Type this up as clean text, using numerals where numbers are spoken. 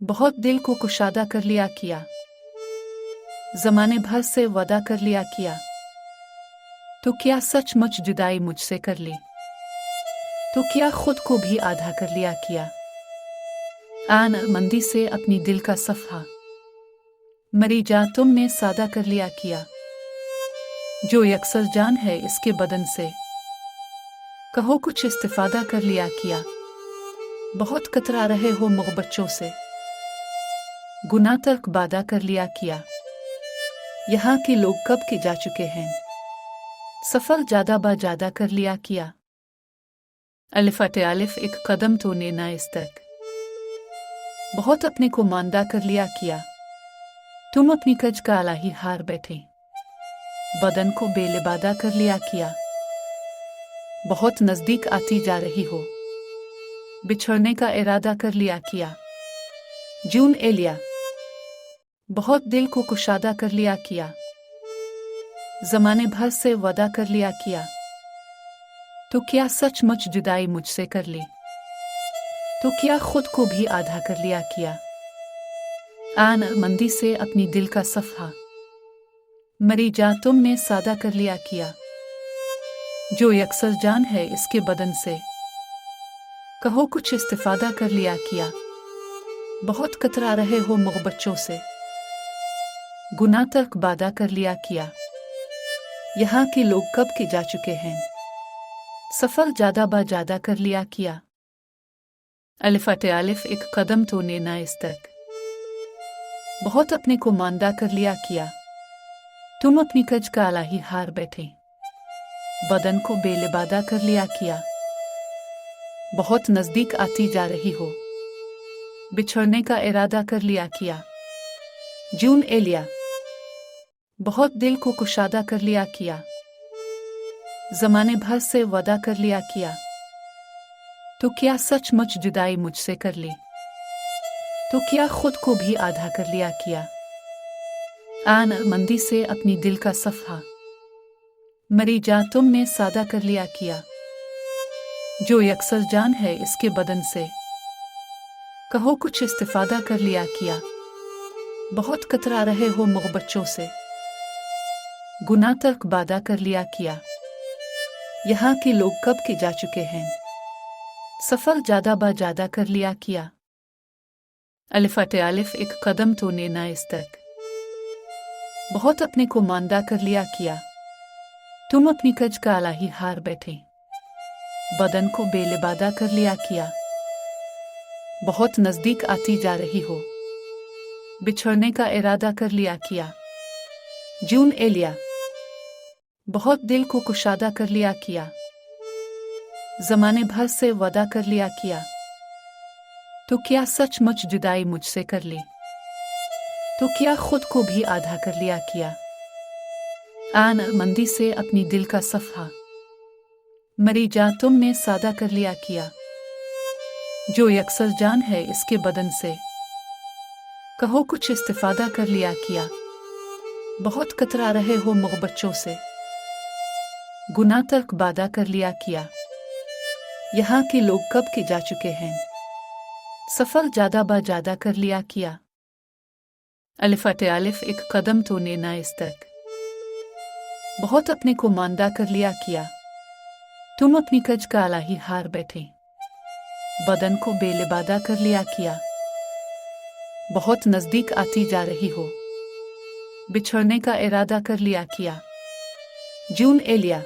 बहुत दिल को कुशादा कर लिया किया, ज़माने भर से वादा कर लिया किया, तो क्या सचमुच जुदाई मुझसे कर ली? तो क्या खुद को भी आधा कर लिया किया? आन मंदी से अपनी दिल का सफ़हा मरी जा तुमने सादा कर लिया किया, जो यकसर जान है इसके बदन से, कहो कुछ इस्तिफादा कर लिया किया। बहुत कतरा रहे हो मोहब्बतों से, गुनाह तक वादा कर लिया किया। यहाँ के लोग कब के जा चुके हैं, सफर ज्यादा बा ज्यादा कर लिया किया। अलिफाते अलिफ एक कदम तो नेना इस तक, बहुत अपने को मांदा कर लिया किया। तुम अपनी कज का आला ही हार बैठे, बदन को बेलिबादा कर लिया किया। बहुत नजदीक आती जा रही हो, बिछड़ने का इरादा कर लिया किया। जून एलिया, बहुत दिल को कुशादा कर लिया किया, ज़माने भर से वादा कर लिया किया, तो क्या सचमुच जुदाई मुझसे कर ली? तो क्या खुद को भी आधा कर लिया किया? आन मंदी से अपनी दिल का सफ़हा मरी जा तुमने सादा कर लिया किया, जो यकसर जान है इसके बदन से, कहो कुछ इस्तिफादा कर लिया किया। बहुत कतरा रहे हो मोहब्बतों से, गुनाह तक वादा कर लिया किया। यहाँ के लोग कब के जा चुके हैं, सफर ज्यादा बा ज्यादा कर लिया किया। अलिफाते अलिफ एक कदम तो नेना इस तक, बहुत अपने को मांदा कर लिया किया। तुम अपनी कज का आला ही हार बैठे, बदन को बेलिबादा कर लिया किया। बहुत नजदीक आती जा रही हो, बिछड़ने का इरादा कर लिया किया। जून एलिया, बहुत दिल को कुशादा कर लिया किया, ज़माने भर से वादा कर लिया किया, तो क्या सचमुच जुदाई मुझसे कर ली? तो क्या खुद को भी आधा कर लिया किया? आन मंदी से अपनी दिल का सफ़हा मरी जा तुमने सादा कर लिया किया, जो यकसर जान है इसके बदन से, कहो कुछ इस्तिफादा कर लिया किया। बहुत कतरा रहे हो मोहब्बतों से, गुनाह तक वादा कर लिया किया। यहाँ के लोग कब के जा चुके हैं, सफर ज्यादा बा ज्यादा कर लिया किया। अलिफाते अलिफ एक कदम तो नेना इस तक, बहुत अपने को मांदा कर लिया किया। तुम अपनी कज का आला ही हार बैठे, बदन को बेलिबादा कर लिया किया। बहुत नजदीक आती जा रही हो, बिछड़ने का इरादा कर लिया किया। जून एलिया, बहुत दिल को कुशादा कर लिया किया, ज़माने भर से वादा कर लिया किया, तो क्या सचमुच जुदाई मुझसे कर ली? तो क्या खुद को भी आधा कर लिया किया? आन मंदी से अपनी दिल का सफ़हा मरी जा तुमने सादा कर लिया किया, जो यकसर जान है इसके बदन से, कहो कुछ इस्तिफादा कर लिया किया। बहुत कतरा रहे हो मोहब्बतों से, गुनाह तक वादा कर लिया किया। यहाँ के लोग कब के जा चुके हैं, सफर ज्यादा बा ज्यादा कर लिया किया। अलिफाते अलिफ एक कदम तो नेना इस तक, बहुत अपने को मांदा कर लिया किया। तुम अपनी कज का आला ही हार बैठे, बदन को बेलिबादा कर लिया किया। बहुत नजदीक आती जा रही हो, बिछड़ने का इरादा कर लिया किया। जून एलिया,